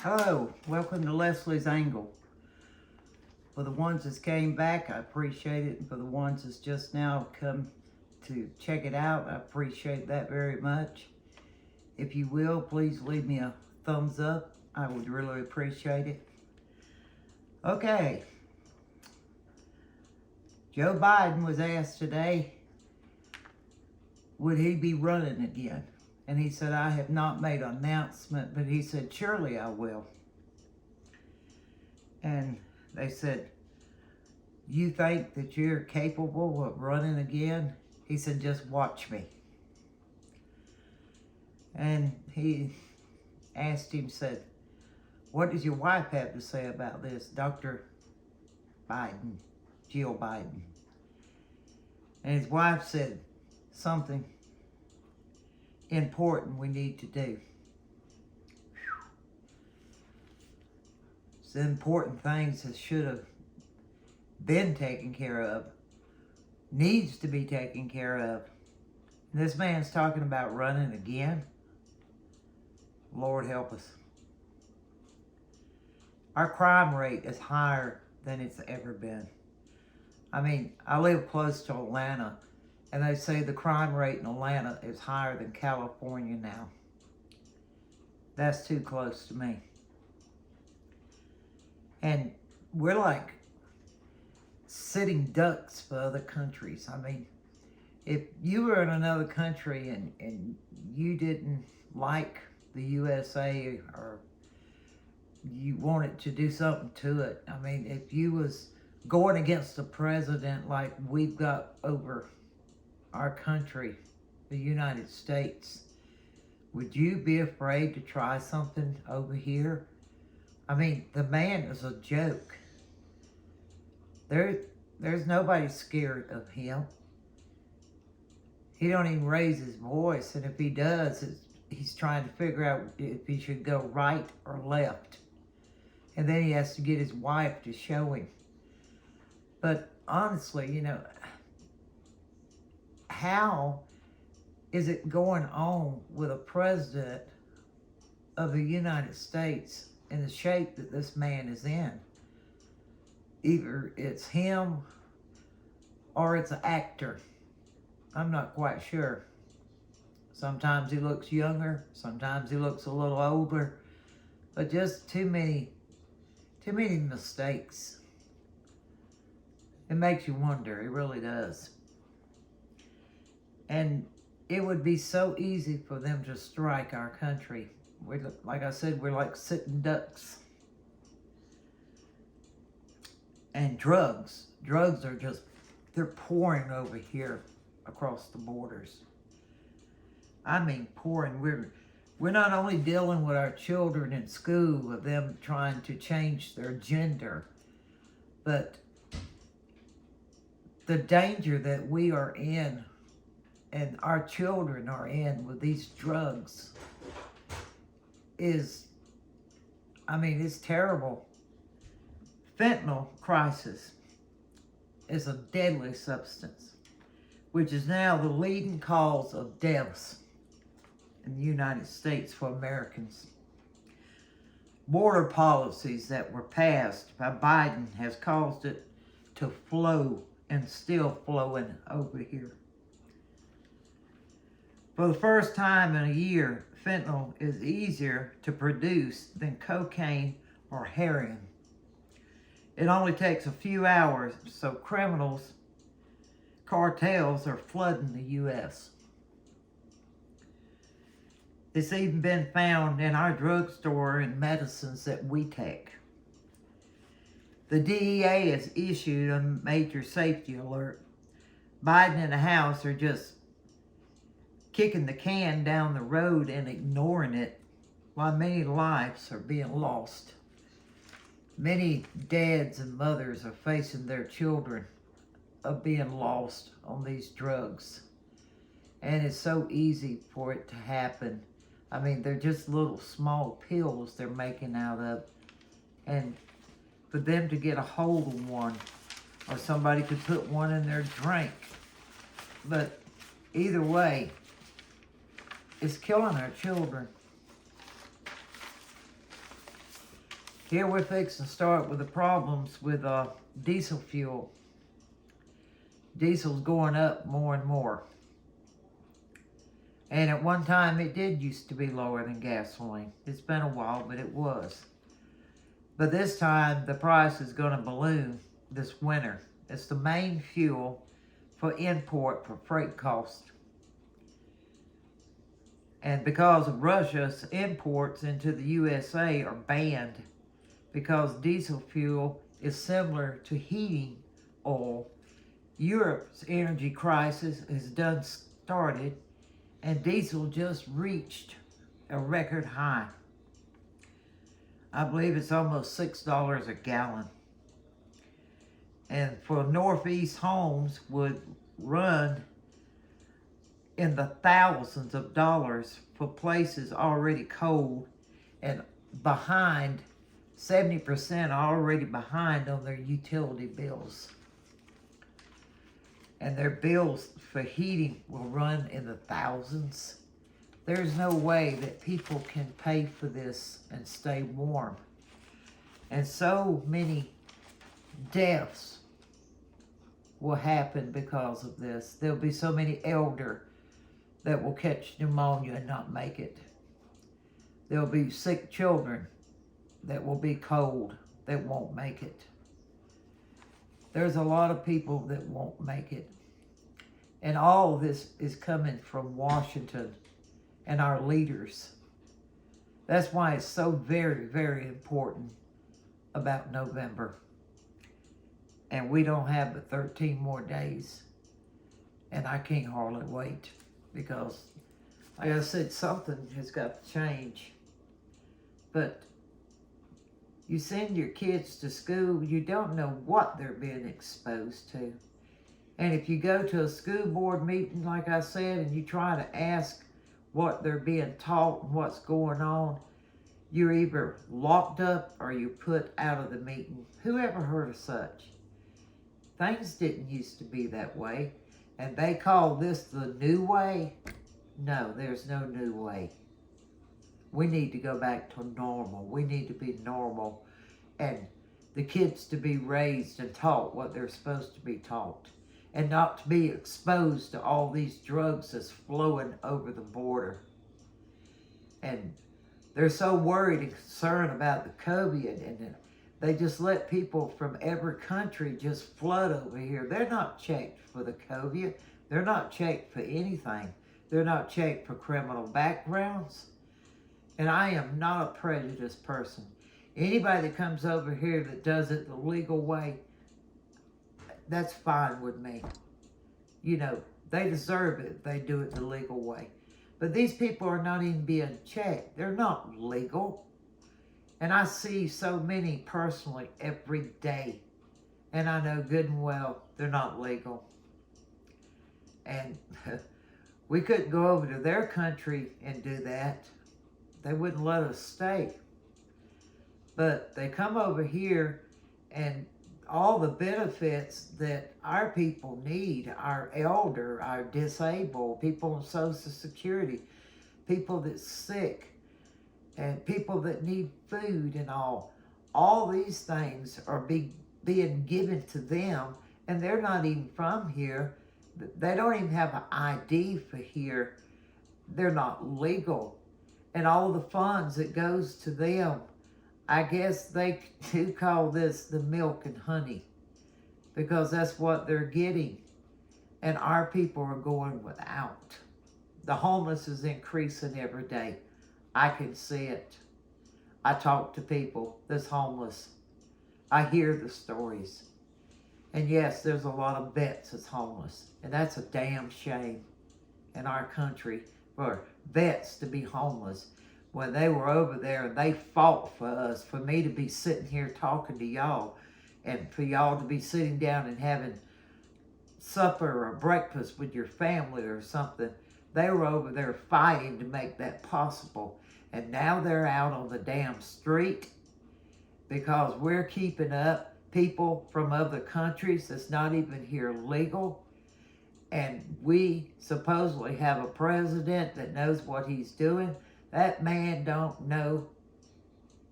Hello, welcome to Leslie's Angle. For the ones that came back, I appreciate it. And for the ones that's just now come to check it out, I appreciate that very much. If you will, please leave me a thumbs up. I would really appreciate it. Okay. Joe Biden was asked today, would he be running again? And he said, I have not made an announcement, but he said, surely I will. And they said, you think that you're capable of running again? He said, just watch me. And he asked him, said, what does your wife have to say about this? Dr. Biden, Jill Biden. And his wife said something important we need to do. It's the important things that should have been taken care of, needs to be taken care of. And this man's talking about running again. Lord help us. Our crime rate is higher than it's ever been. I mean, I live close to Atlanta, and they say the crime rate in Atlanta is higher than California now. That's too close to me. And we're like sitting ducks for other countries. I mean, if you were in another country and you didn't like the USA or you wanted to do something to it, I mean, if you was going against the president like we've got over our country, the United States, would you be afraid to try something over here? I mean, the man is a joke. There's nobody scared of him. He don't even raise his voice, and if he does, he's trying to figure out if he should go right or left. And then he has to get his wife to show him. But honestly, you know, how is it going on with a president of the United States in the shape that this man is in? Either it's him or it's an actor. I'm not quite sure. Sometimes he looks younger, sometimes he looks a little older, but just too many mistakes. It makes you wonder, it really does. And it would be so easy for them to strike our country. Like I said, we're like sitting ducks. And drugs are just, they're pouring over here across the borders. I mean pouring. We're not only dealing with our children in school, with them trying to change their gender, but the danger that we are in and our children are in with these drugs is, I mean, it's terrible. Fentanyl crisis is a deadly substance, which is now the leading cause of deaths in the United States for Americans. Border policies that were passed by Biden has caused it to flow and still flowing over here. For the first time in a year, fentanyl is easier to produce than cocaine or heroin. It only takes a few hours, so criminals, cartels are flooding the U.S. It's even been found in our drugstore and medicines that we take. The DEA has issued a major safety alert. Biden and the House are just kicking the can down the road and ignoring it while many lives are being lost. Many dads and mothers are facing their children of being lost on these drugs. And it's so easy for it to happen. I mean, they're just little small pills they're making out of. And for them to get a hold of one, or somebody could put one in their drink. But either way, it's killing our children. Here we're fixing to start with the problems with diesel fuel. Diesel's going up more and more. And at one time it did used to be lower than gasoline. It's been a while, but it was. But this time the price is going to balloon this winter. It's the main fuel for import for freight costs. And because of Russia's imports into the USA are banned because diesel fuel is similar to heating oil, Europe's energy crisis has done started and diesel just reached a record high. I believe it's almost $6 a gallon. And for Northeast homes would run in the thousands of dollars for places already cold and behind, 70% already behind on their utility bills. And their bills for heating will run in the thousands. There's no way that people can pay for this and stay warm. And so many deaths will happen because of this. There'll be so many elder that will catch pneumonia and not make it. There'll be sick children that will be cold that won't make it. There's a lot of people that won't make it. And all of this is coming from Washington and our leaders. That's why it's so very, very important about November. And we don't have but 13 more days. And I can't hardly wait because, like I said, something has got to change. But you send your kids to school, you don't know what they're being exposed to. And if you go to a school board meeting, like I said, and you try to ask what they're being taught and what's going on, you're either locked up or you're put out of the meeting. Who ever heard of such? Things didn't used to be that way. And they call this the new way? No, there's no new way. We need to go back to normal. We need to be normal. And the kids to be raised and taught what they're supposed to be taught. And not to be exposed to all these drugs that's flowing over the border. And they're so worried and concerned about the COVID, and they just let people from every country just flood over here. They're not checked for the COVID. They're not checked for anything. They're not checked for criminal backgrounds. And I am not a prejudiced person. Anybody that comes over here that does it the legal way, that's fine with me. You know, they deserve it if they do it the legal way. But these people are not even being checked. They're not legal. And I see so many personally every day. And I know good and well they're not legal. And we couldn't go over to their country and do that. They wouldn't let us stay. But they come over here and all the benefits that our people need, our elder, our disabled, people on Social Security, people that's sick, and people that need food and all these things are being given to them, and they're not even from here. They don't even have an ID for here. They're not legal. And all the funds that goes to them, I guess they do call this the milk and honey, because that's what they're getting. And our people are going without. The homeless is increasing every day. I can see it. I talk to people that's homeless. I hear the stories. And yes, there's a lot of vets that's homeless. And that's a damn shame in our country for vets to be homeless. When they were over there and they fought for us, for me to be sitting here talking to y'all, and for y'all to be sitting down and having supper or breakfast with your family or something. They were over there fighting to make that possible. And now they're out on the damn street because we're keeping up people from other countries that's not even here legal. And we supposedly have a president that knows what he's doing. That man don't know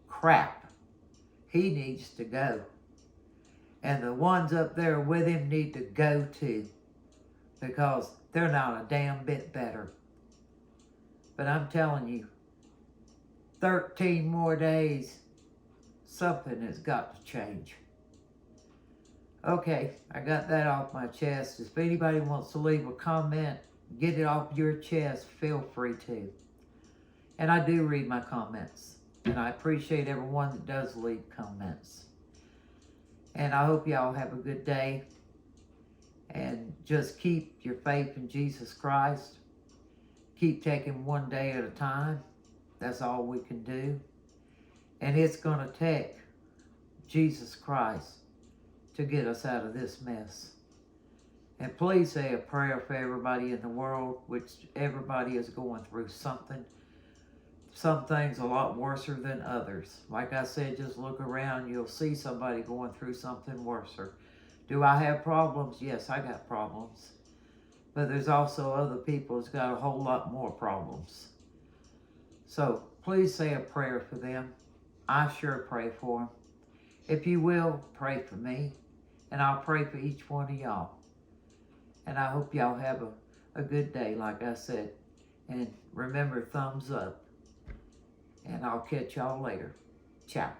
crap. he needs to go. And the ones up there with him need to go too, because they're not a damn bit better. But I'm telling you, 13 more days, something has got to change. Okay, I got that off my chest. If anybody wants to leave a comment, get it off your chest, feel free to. And I do read my comments. And I appreciate everyone that does leave comments. And I hope y'all have a good day. And just keep your faith in Jesus Christ. Keep taking one day at a time. That's all we can do. And it's going to take Jesus Christ to get us out of this mess. And please say a prayer for everybody in the world, which everybody is going through something. Some things a lot worse than others. Like I said, just look around, you'll see somebody going through something worse. Do I have problems? Yes, I got problems. But there's also other people that's got a whole lot more problems. So please say a prayer for them. I sure pray for them. If you will, pray for me. And I'll pray for each one of y'all. And I hope y'all have a good day, like I said. And remember, thumbs up. And I'll catch y'all later. Ciao.